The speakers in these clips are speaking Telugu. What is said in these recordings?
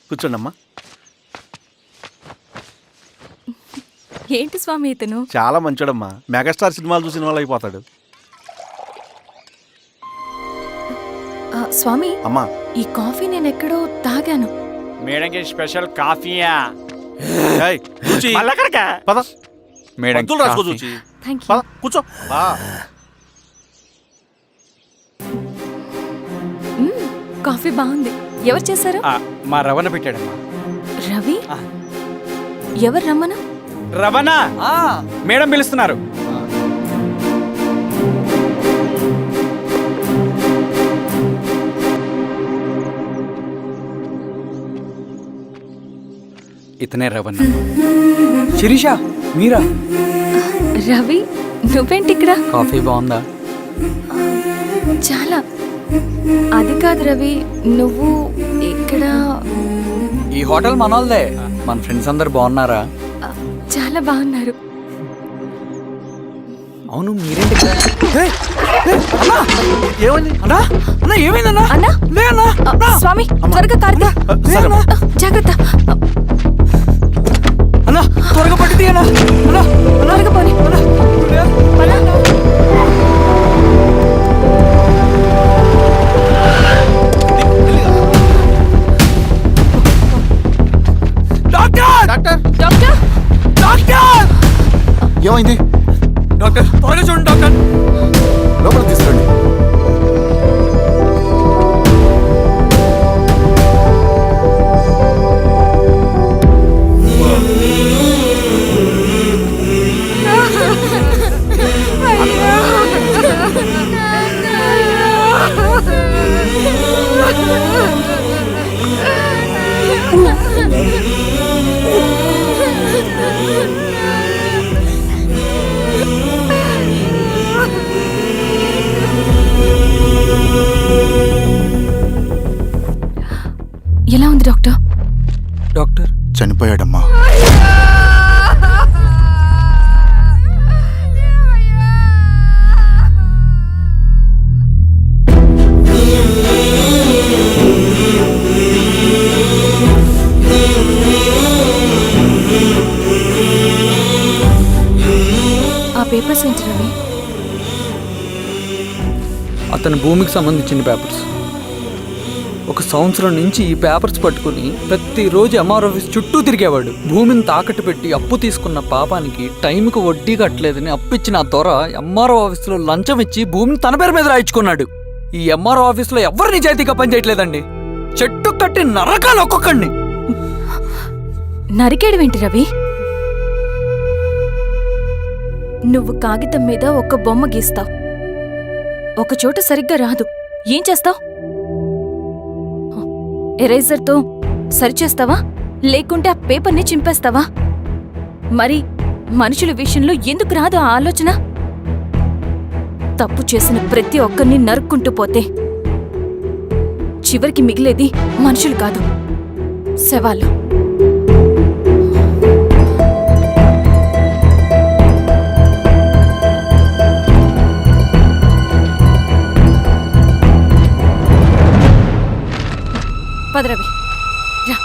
కూర్చోండమ్మా. ఏంటి స్వామి ఇతను? చాలా మంచోడమ్మా. మెగాస్టార్ సినిమాలు చూసిన వాళ్ళు అయిపోతాడు. స్వామి అమ్మా, ఈ కాఫీ నేను ఎక్కడో తాగాను. మేడంకి స్పెషల్ కాఫీయా? ఏయ్, కూర్చో. మళ్ళక్కడికా? పద. మేడం మందులు రాసుకో చూచి. Thank you. పద, కూర్చో. కాఫీ బాగుంది. ఎవరు చేశారు? మా రవణ పెట్టాడమ్మా. రవి? ఎవరు రమ్మను? రవణ మేడం పిలుస్తున్నారు. ఇతనే రవణ. శిరీష మీరా? రవి నువ్వేంటి ఇక్కడ? కాఫీ బాగుందా? చాలా. అది కాదు రవి, నువ్వు ఇక్కడ. ఈ హోటల్ మనోల్దే. మన ఫ్రెండ్స్ అందరు బాగున్నారా? చాలా బాగున్నారు. అవును మీరేంటి? ఏమైంది అన్నా అన్నా ఏమైందన్నా? అన్నా లే అన్నా. స్వామి త్వరగా కారుతా. జాగ్రత్త. అన్నా త్వరగా పట్టిది అన్నా. అన్నా త్వరగా పోనీ. డాక్టర్ డాక్టర్ డాక్టర్ డాక్టర్ ఏమైంది? డాక్టర్ త్వరగా చూడండి డాక్టర్. లోపల తీసుకురండి. ఎలా ఉంది డాక్టర్? డాక్టర్ చనిపోయాడమ్మా. ఆ పేపర్స్ ఏంటి రవి? అతని భూమికి సంబంధించిన పేపర్స్. ఒక సంవత్సరం నుంచి ఈ పేపర్స్ పట్టుకుని ప్రతిరోజు ఎంఆర్ ఆఫీస్ చుట్టూ తిరిగేవాడు. భూమిని తాకట్టు పెట్టి అప్పు తీసుకున్న పాపానికి టైంకి వడ్డీ కట్టలేదని అప్పిచ్చిన ఆ దొర ఎంఆర్ఓ ఆఫీస్లో లంచం ఇచ్చి భూమిని తన పేరు మీద రాయించుకున్నాడు. ఈ ఎంఆర్ఓ ఆఫీస్లో ఎవరు నిజాయితీగా పనిచేయట్లేదండి. చెట్టు కట్టి నరకాలు ఒక్కొక్కడిని. నరికేయడమేంటి రవి? నువ్వు కాగితం మీద ఒక బొమ్మ గీస్తావు, ఒక చోట సరిగ్గా రాదు, ఏం చేస్తావు? ఎరేజర్తో సరిచేస్తావా, లేకుంటే ఆ పేపర్ని చింపేస్తావా? మరి మనుషుల విషయంలో ఎందుకు రాదు ఆ ఆలోచన? తప్పు చేసిన ప్రతి ఒక్కరిని నరుక్కుంటూ పోతే చివరికి మిగిలేది మనుషులు కాదు, శవాలు. పదరవి రా.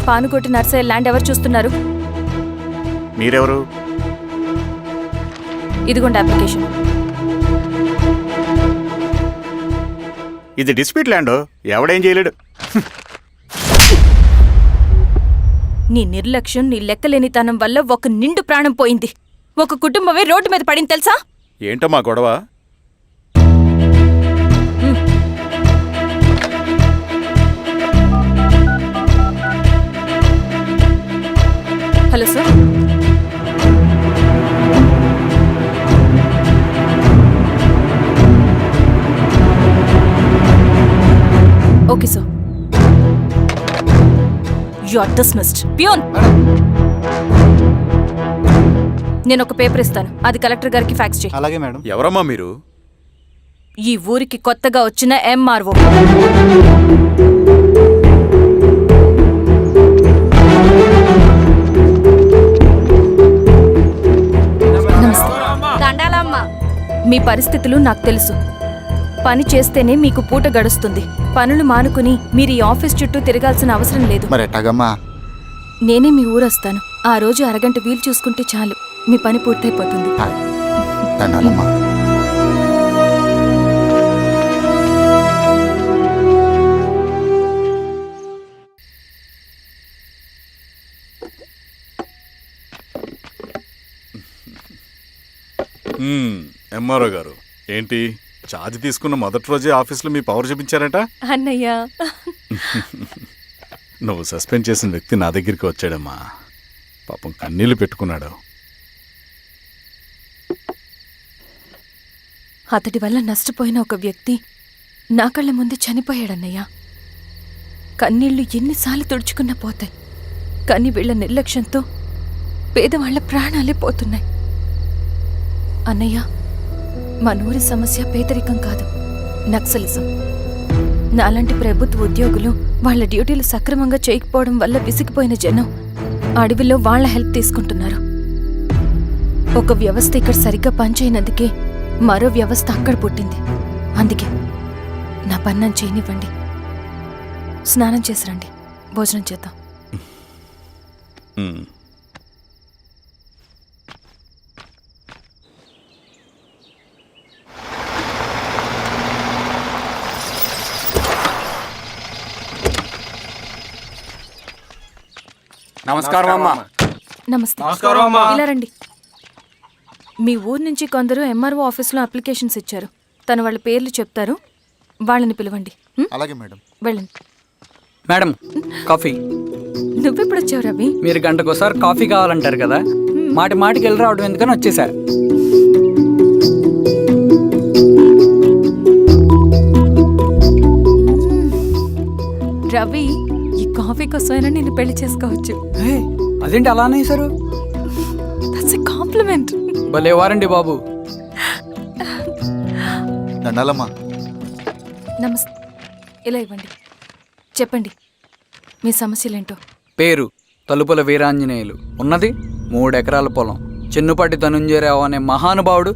పానుకోటి నర్సయ్య ల్యాండ్ ఎవరు చూస్తున్నారు? మీరెవరు? ఇదిగోండి అప్లికేషన్. ఇది డిస్ప్యూట్ ల్యాండ్, ఎవడేం చేయలేడు. నీ నిర్లక్ష్యం, నీ లెక్కలేనితనం వల్ల ఒక నిండు ప్రాణం పోయింది. ఒక కుటుంబమే రోడ్డు మీద పడింది తెలుసా? ఏంటమ్మా గొడవ? Hello sir. Okay sir. You are dismissed. Peon, నేను ఒక పేపర్ ఇస్తాను, అది కలెక్టర్ గారికి ఫ్యాక్స్ చేయి. అలాగే మేడం. ఎవరమ్మా మీరు? ఈ ఊరికి కొత్తగా వచ్చిన ఎంఆర్ఓ. మీ పరిస్థితులు నాకు తెలుసు. పని చేస్తేనే మీకు పూట గడుస్తుంది. పనులు మానుకుని మీరు ఈ ఆఫీస్ చుట్టూ తిరగాల్సిన అవసరం లేదు. మరి ఎట్టాగమ్మా? నేనే మీ ఊరొస్తాను. ఆ రోజు అరగంట వీలు చూసుకుంటే చాలు, మీ పని పూర్తయిపోతుంది. దండాలమ్మా. ఎంఆర్ఓ గారు ఏంటి ఛార్జ్ తీసుకున్న మొదటి రోజే ఆఫీస్లో మీ పవర్ చూపించారట? అన్నయ్య, నువ్వు సస్పెండ్ చేసిన వ్యక్తి నా దగ్గరికి వచ్చాడమ్మా. పాపం కన్నీళ్లు పెట్టుకున్నాడు. అతడి వల్ల నష్టపోయిన ఒక వ్యక్తి నా కళ్ళ ముందు చనిపోయాడన్నయ్య. కన్నీళ్లు ఎన్నిసార్లు తుడుచుకున్నా పోతాయి, కానీ వీళ్ల నిర్లక్ష్యంతో పేదవాళ్ల ప్రాణాలే పోతున్నాయి. అన్నయ్య, మా నూరి సమస్య పేదరికం కాదు, నక్సలిజం. నాలాంటి ప్రభుత్వ ఉద్యోగులు వాళ్ల డ్యూటీలు సక్రమంగా చేయకపోవడం వల్ల విసిగిపోయిన జనం అడవిలో వాళ్ల హెల్ప్ తీసుకుంటున్నారు. ఒక వ్యవస్థ ఇక్కడ సరిగ్గా పనిచేయనందుకే మరో వ్యవస్థ అక్కడ పుట్టింది. అందుకే నా పన్నం చేయనివ్వండి. స్నానం చేసి రండి, భోజనం చేద్దాం. నమస్కారం అమ్మా. నమస్తే. ఇలా రండి. మీ ఊరు నుంచి కొందరు ఎంఆర్ఓ ఆఫీస్లో అప్లికేషన్స్ ఇచ్చారు. తను వాళ్ళ పేర్లు చెప్తారు, వాళ్ళని పిలవండి. అలాగే మేడం. వెళ్ళండి. Madam, coffee. నువ్వెప్పుడు వచ్చావు రవి? మీరు గంటకోసారి కాఫీ కావాలంటారు కదా, మాటి మాటికి వెళ్ళి రావడం ఎందుకని వచ్చేసా. రవి, ఈ కాఫీ కోసమైనా నేను పెళ్లి చేసుకోవచ్చు. అదేంటి అలా అనేసారు? That's a compliment. భలే వారండి బాబు. దండాలమ్మా. నమస్తే. ఇలా ఇవ్వండి. చెప్పండి, మీ సమస్యలేంటో. పేరు తలుపుల వీరాంజనేయులు. ఉన్నది 3 ఎకరాల పొలం. చెన్నుపాటి ధనుంజయరావు అనే మహానుభావుడు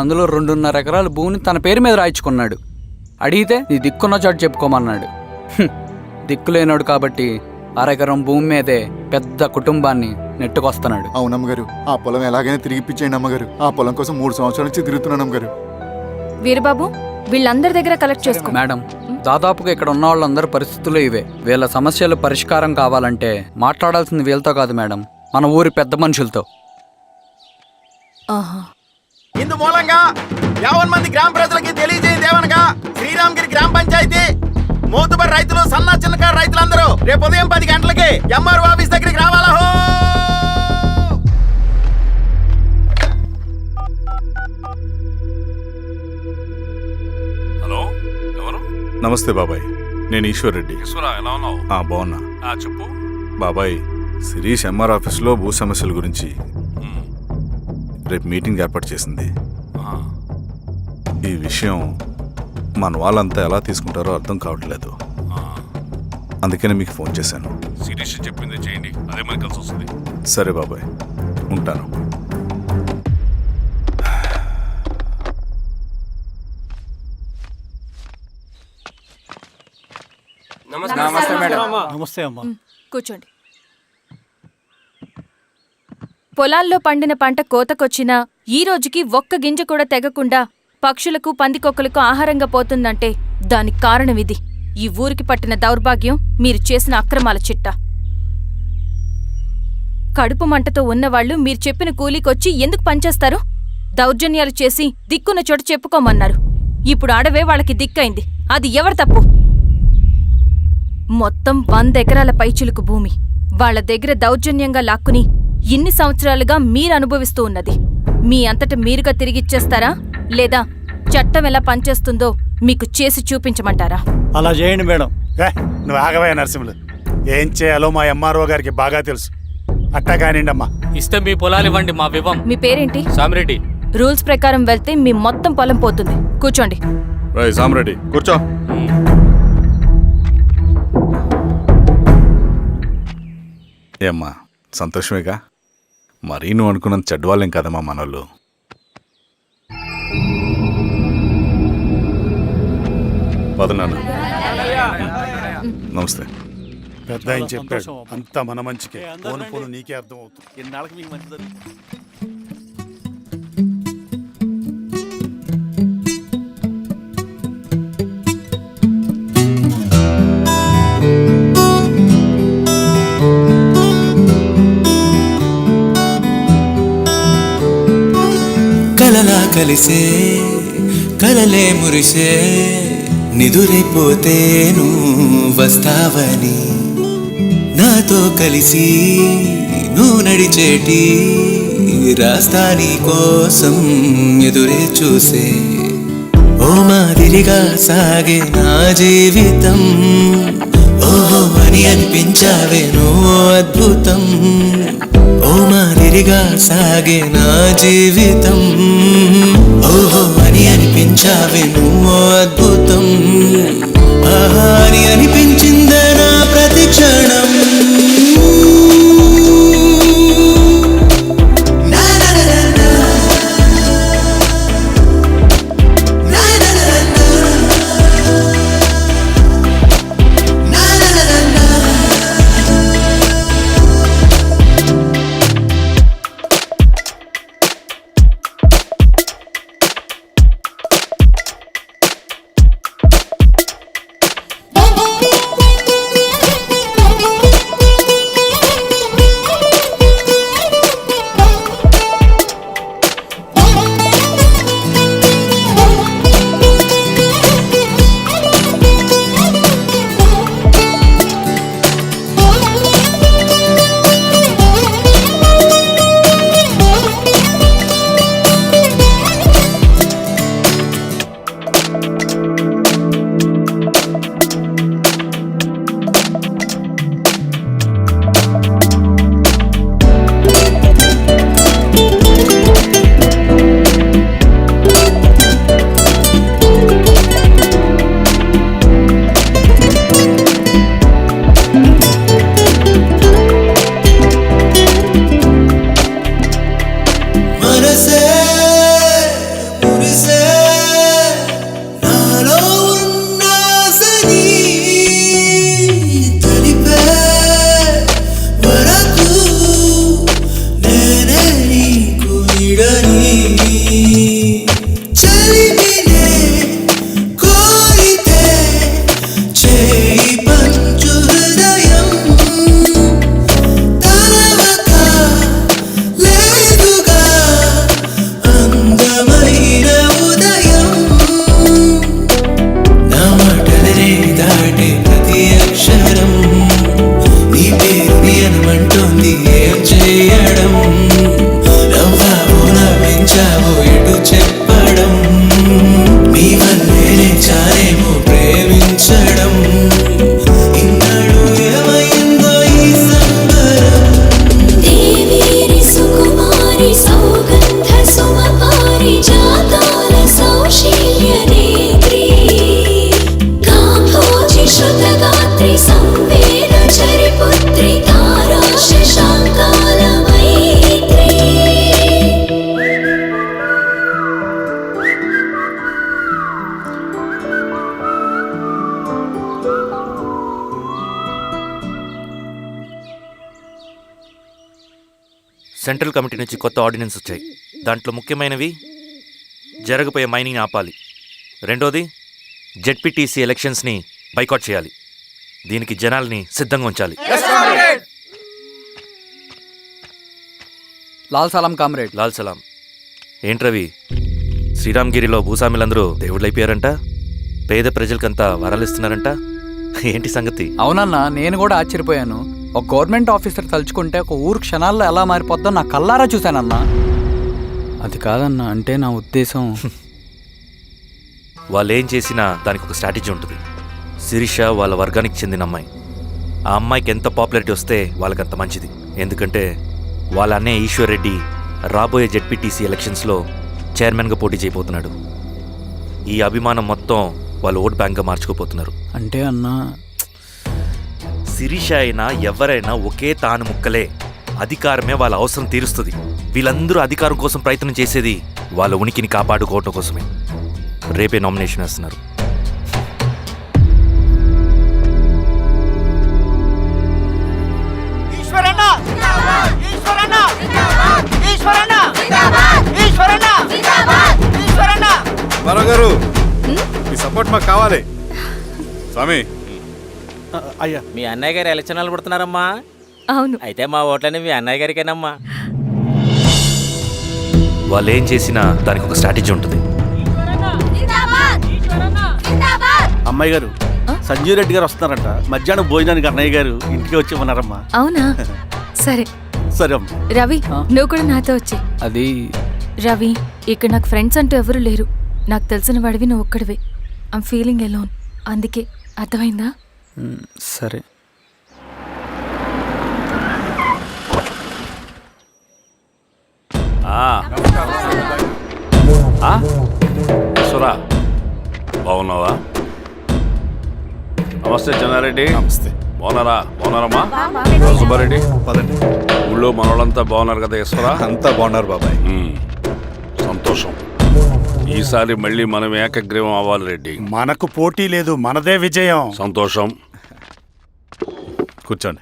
అందులో 2.5 ఎకరాల భూమిని తన పేరు మీద రాయించుకున్నాడు. అడిగితే నీ దిక్కున్న చోటు చెప్పుకోమన్నాడు. దిక్కులేనాడు కాబట్టి 1 ఎకరం భూమి మీదే పెద్ద కుటుంబాన్ని నెట్టుకొస్తున్నాడు. అవునమ్మగారు, ఆ పొలం ఎలాగైనా తిరిగి ఇప్పించేయండి అమ్మగారు. ఆ పొలం కోసం 3 సంవత్సరాల నుంచి తిరుగుతున్నాను అమ్మగారు. వీరబాబు, వీళ్ళందరి దగ్గర కలెక్ట్ చేసుకో. మేడం, దాదాపుగా ఇక్కడ ఉన్న వాళ్ళందరి పరిస్థితులు ఇవే. వీళ్ళ సమస్యలు పరిష్కారం కావాలంటే మాట్లాడాల్సింది వీళ్ళతో కాదు మేడం, మన ఊరి పెద్ద మనుషులతో. ఇందు మూలంగా 50 మంది గ్రామ ప్రజలకి తెలియజేయదేవనగా శ్రీరామగిరి గ్రామ పంచాయతీ మోతుబరి రైతులు, సన్న చిన్నకారు రైతులందరూ రేపు ఉదయం 10 గంటలకి ఎంఆర్ఓ ఆఫీస్ దగ్గరికి రావాలా. హలో, ఎవరు? నమస్తే బాబాయ్, నేను ఈశ్వర్ రెడ్డి. ఎలా ఉన్నావు? బాగున్నా. చెప్పు బాబాయ్, శిరీష్ ఎంఆర్ ఆఫీస్లో భూ సమస్యల గురించి రేపు మీటింగ్ ఏర్పాటు చేసింది. ఈ విషయం మన వాళ్ళంతా ఎలా తీసుకుంటారో అర్థం కావట్లేదు. అందుకనే మీకు ఫోన్ చేశాను. శిరీష్ చెప్పింది చేయండి, అదే మనకి కలిసి వస్తుంది. సరే బాబాయ్, ఉంటాను. నమస్తే మేడం. నమస్తే అమ్మా. కూర్చోండి. పొలాల్లో పండిన పంట కోతకొచ్చినా ఈ రోజుకి ఒక్క గింజ కూడా తెగకుండా పక్షులకు, పందికొక్కలకు ఆహారంగా పోతుందంటే దానికి కారణం ఇది. ఈ ఊరికి పట్టిన దౌర్భాగ్యం మీరు చేసిన అక్రమాల చిట్టా. కడుపు మంటతో ఉన్నవాళ్లు మీరు చెప్పిన కూలీకొచ్చి ఎందుకు పనిచేస్తారు? దౌర్జన్యాలు చేసి దిక్కున్న చోట చెప్పుకోమన్నారు. ఇప్పుడు అడవే వాళ్ళకి దిక్కైంది. అది ఎవరి తప్పు? మొత్తం 100 ఎకరాల పైచిలుకు భూమి వాళ్ల దగ్గర దౌర్జన్యంగా లాక్కుని ఇన్ని సంవత్సరాలుగా మీరు అనుభవిస్తూ ఉన్నది. మీ అంతట మీరుగా తిరిగిచ్చేస్తారా, లేదా చట్టం ఎలా పనిచేస్తుందో మీకు చేసి చూపించమంటారా? అలా చేయండి మేడం. నువ్వు ఆగవయ్య నరసింహులు, ఏం చేయాలో మా ఎంఆర్ఓ గారికి బాగా తెలుసు. అట్టా కానివ్వండి అమ్మా. ఇస్తే మీ పొలాలు ఇవ్వండి, మా వివం. మీ పేరేంటి? సామిరెడ్డి. రూల్స్ ప్రకారం వెళ్తే మీ మొత్తం పొలం పోతుంది. కూర్చోండి. సామిరెడ్డి కూర్చో. ఏమ్మా, సంతోషమేగా? మరీ నువ్వు అనుకున్నంత చెడ్డవాళ్ళేం కదమ్మా మనోళ్ళు. పద నాన్న. నమస్తే. పెద్ద ఆయన చెప్పాడు అంతా మన మంచికే. పోను పోను నీకే అర్థం అవుతుంది. ఎన్నాళ్ళకి మీకు మంచి జరుగుతుంది. కలలా కలిసే కలలే మురిసే నిదురైపోతేను వస్తావని నాతో కలిసి నువ్వు నడిచేటి రాస్తాని కోసం ఎదురే చూసే ఓ మాదిరిగా సాగే నా జీవితం ఓహో అని అనిపించావే నువ్వు అద్భుతం ఓ మాదిరిగా సాగే నా జీవితం ఓహో అని అనిపించావే నువ్వు అద్భుతం ఆహా అని అనిపించిందే నా ప్రతి క్షణం సెంట్రల్ కమిటీ నుంచి కొత్త ఆర్డినెన్స్ వచ్చాయి. దాంట్లో ముఖ్యమైనవి జరగబోయే మైనింగ్ ఆపాలి, రెండోది జెడ్పీటీసీ ఎలక్షన్స్ని బైకాట్ చేయాలి, దీనికి జనాల్ని సిద్ధంగా ఉంచాలి. లాల్ సలాం కామ్రేడ్. లాల్ సలాం. ఏంట్రవి, శ్రీరామ్గిరిలో భూస్వాములందరూ దేవుళ్ళైపోయారంట, పేద ప్రజలకంతా వరాలిస్తున్నారంట, ఏంటి సంగతి? అవునన్నా, నేను కూడా ఆశ్చర్యపోయాను. ఒక గవర్నమెంట్ ఆఫీసర్ తలుచుకుంటే ఒక ఊరు క్షణాల్లో ఎలా మారిపోద్దో నా కల్లారా చూశానన్నా. అది కాదన్నా, అంటే నా ఉద్దేశం వాళ్ళు ఏం చేసినా దానికి ఒక స్ట్రాటజీ ఉంటుంది. శిరీష వాళ్ళ వర్గానికి చెందిన అమ్మాయి. ఆ అమ్మాయికి ఎంత పాపులారిటీ వస్తే వాళ్ళకంత మంచిది. ఎందుకంటే వాళ్ళ అన్నయ్య ఈశ్వర్ రెడ్డి రాబోయే జెడ్పీటీసీ ఎలక్షన్స్లో చైర్మన్గా పోటీ చేయబోతున్నాడు. ఈ అభిమానం మొత్తం వాళ్ళు ఓట్ బ్యాంక్గా మార్చుకోపోతున్నారు. అంటే అన్నా, శిరీష అయినా ఎవరైనా ఒకే తాను ముక్కలే. అధికారమే వాళ్ళ అవసరం తీరుస్తుంది. వీళ్ళందరూ అధికారం కోసం ప్రయత్నం చేసేది వాళ్ళ ఉనికిని కాపాడుకోవటం కోసమే. రేపే నామినేషన్ వేస్తున్నారు. మాకు కావాలి స్వామి. అయ్యా, మీ అన్నయ్య గారు ఎలక్షన్లు పడుతున్నారమ్మా. అవును. అయితే మా ఓట్లని మీ అన్నయ్య గారికేనమ్మా. వాళ్ళు ఏం చేసినా దానికి ఒక స్ట్రాటజీ ఉంటుంది. అమ్మాయి గారు, సంజీవ్ రెడ్డి గారు వస్తున్నారంట. మధ్యాహ్నం భోజనానికి అన్నయ్య గారు ఇంటికి వచ్చి ఉన్నారమ్మా. అవునా? సరే సరే అమ్మా. రవి, నువ్వు కూడా నాతో వచ్చి. అది రవి, ఇక్కడ నాకు ఫ్రెండ్స్ అంటూ ఎవరు లేరు. నాకు తెలిసిన వాడివి నువ్వు ఒక్కడివే. I'm feeling alone. అందుకే, అర్థమైందా? సరే. సురా, బాగున్నావా? నమస్తే చెన్నారెడ్డి. నమస్తే. బాగున్నారమ్మా? సుబ్బారెడ్డి, పదండి. ఊళ్ళో మనోళ్ళంతా బాగున్నారు కదా ఈశ్వరా? అంతా బాగున్నారు బాబాయ్. సంతోషం. ఈసారి మళ్ళీ మనం ఏకగ్రీవం అవ్వాలి రెడ్డి. మనకు పోటీ లేదు, మనదే విజయం. సంతోషం. కూర్చోండి.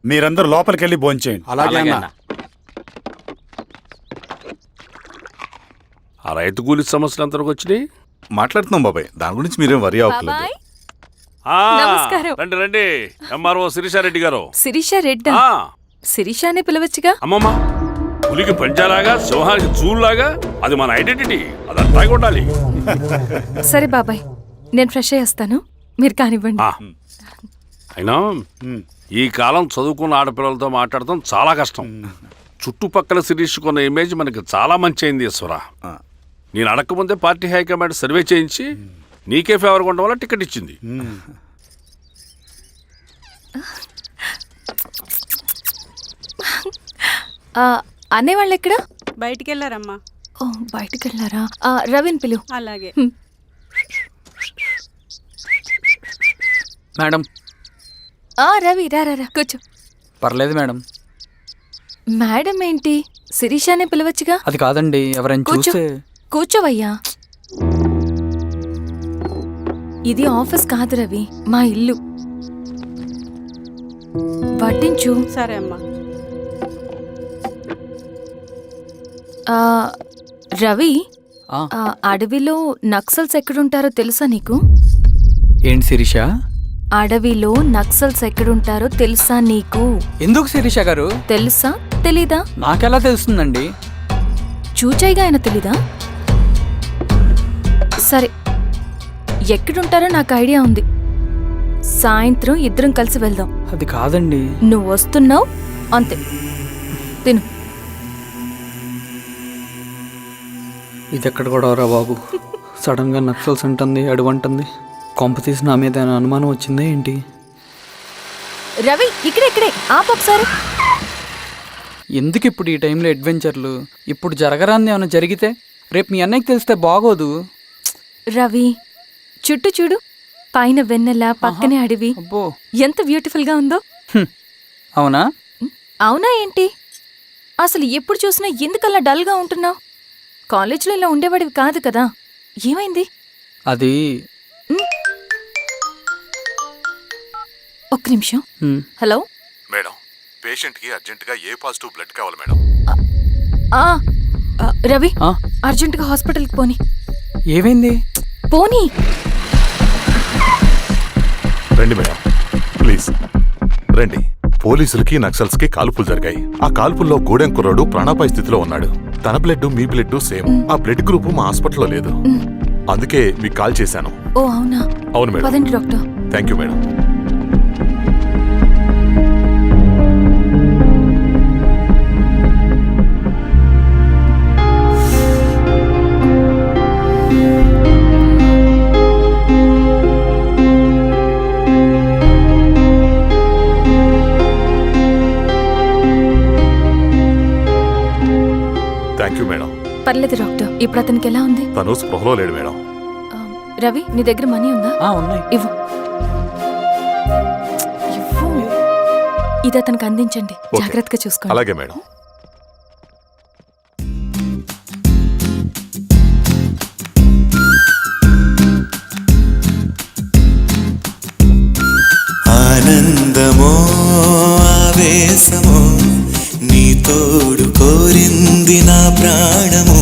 మీరందరూ లోపలికి వెళ్ళి భోంచేయండి. అలాగే అన్న. ఆ రైతు కూలి సమస్యలు ఎంతవరకు వచ్చినాయి? మాట్లాడుతున్నాం బాబాయ్, దాని గురించి మీరేం వరి అవ్వట్లేదు. బాబాయ్, ఆ, నమస్కారం. రండి రండి. ఎంఆర్ఓ శిరీషారెడ్డి గారు. శిరీష రెడ్డా? ఆ, శిరీష అనే పిలవచ్చుగా. అమ్మమ్మ, పులికి పంచాలాగా సింహానికి చూలాగా అది మన ఐడెంటిటీ. అది అట్లాగే ఉండాలి. సరే బాబాయ్, నేను ఫ్రెష్ అయ్యేస్తాను, మీరు కానివ్వండి. ఆ, అయినా ఈ కాలం చదువుకున్న ఆడపిల్లలతో మాట్లాడటం చాలా కష్టం. చుట్టుపక్కల శిరీషుకున్న ఇమేజ్ మనకి చాలా మంచి అయింది ఈశ్వరా. నేను అడగకముందే పార్టీ హైకమాండ్ సర్వే చేయించి నీకే ఫేవర్గా ఉండడం వల్ల టికెట్ ఇచ్చింది. అనేవాళ్ళు ఎక్కడ? బయటికి వెళ్ళారమ్మా. ఓ, బయటికి వెళ్ళారా? రవిని పిలు. అలాగే. మేడం. రవి, రా రా రా, కూర్చో. పర్లేదు మేడం. మేడం ఏంటి? శిరీషానే పిలవచ్చుగా. అది కాదండి, ఎవరైనా కూర్చో. చూస్తే. కూర్చోవయ్యా. ఇది ఆఫీస్ కాదు రవి, మా ఇల్లు. వడ్డించు. సరే అమ్మా. రవి, ఆ. అడవిలో నక్సల్స్ ఎక్కడుంటారో తెలుసా నీకు? ఏంటి శిరీష? అడవిలో నక్సల్స్ ఎక్కడుంటారో తెలుసా నీకు? ఎందుకు శిరీష గారు? తెలుసా తెలీదా? నాకెలా తెలుస్తుందండి? చూచాయిగా ఆయన తెలీదా? సరే, ఎక్కడుంటారో నాకు ఐడియా ఉంది. సాయంత్రం ఇద్దరం కలిసి వెళ్దాం. అది కాదండి. నువ్వు వస్తున్నావు అంతే. తిను. ఇది ఎక్కడ గొడవరా బాబు? సడన్ గా నక్సల్స్ అంటుంది, అడువంటుంది. కొంప తీసి నా మీద ఏమైనా అనుమానం వచ్చిందే ఏంటి? రవి, ఇక్కడే ఆపొకసారి. ఎందుకు ఇప్పుడు ఈ టైంలో అడ్వెంచర్లు? ఇప్పుడు జరగరాంది ఏమైనా జరిగితే రేపు మీ అన్నయ్యకి తెలిస్తే బాగోదు. రవి, చుట్టూ చూడు. పైన వెన్నెల, పక్కనే అడవి. అబ్బో, ఎంత బ్యూటిఫుల్ గా ఉందో. అవునా? అవునా ఏంటి? అసలు ఎప్పుడు చూసినా ఎందుకలా డల్ గా ఉంటున్నావు? కాలేజ్లో ఇలా ఉండేవాడివి కాదు కదా, ఏమైంది? అది ఒక్క నిమిషం. హలో మేడం, పేషెంట్కి అర్జెంటుగా ఏ పాజిటివ్ బ్లడ్ కావాలి మేడం. రవి, అర్జెంటుగా హాస్పిటల్కి పోని. ఏమైంది? పోనీ. రండి మేడం, ప్లీజ్ రండి. పోలీసులకి నక్సల్స్కి కాల్పులు జరిగాయి. ఆ కాల్పుల్లో గూడెం కుర్రాడు ప్రాణాపాయ స్థితిలో ఉన్నాడు. తన బ్లడ్ మీ బ్లడ్ సేమ్. ఆ బ్లడ్ గ్రూప్ మా హాస్పిటల్లో లేదు. అందుకే మీకు కాల్ చేశాను. ఓ అవునా? అవును మేడం. పదండి doctor. Thank you madam. Thank you madam. పర్లేదు డాక్టర్. ఇప్పుడు అతనికి ఎలా ఉంది? తను స్పృహలో లేడు మేడం. రవి, నీ దగ్గర మనీ ఉందా? ఉన్నాయి. ఇవ్వు. ఇది అతనికి అందించండి. ఓకే. జాగ్రత్తగా చూసుకోండి. అలాగే మేడం. ఆనందమో ఆవేశమో నీ తోడు కోరింది నా ప్రాణము.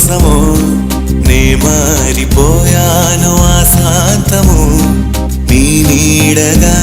కోసమో నే మారిపోయాను ఆ శాంతము నీ నీడగా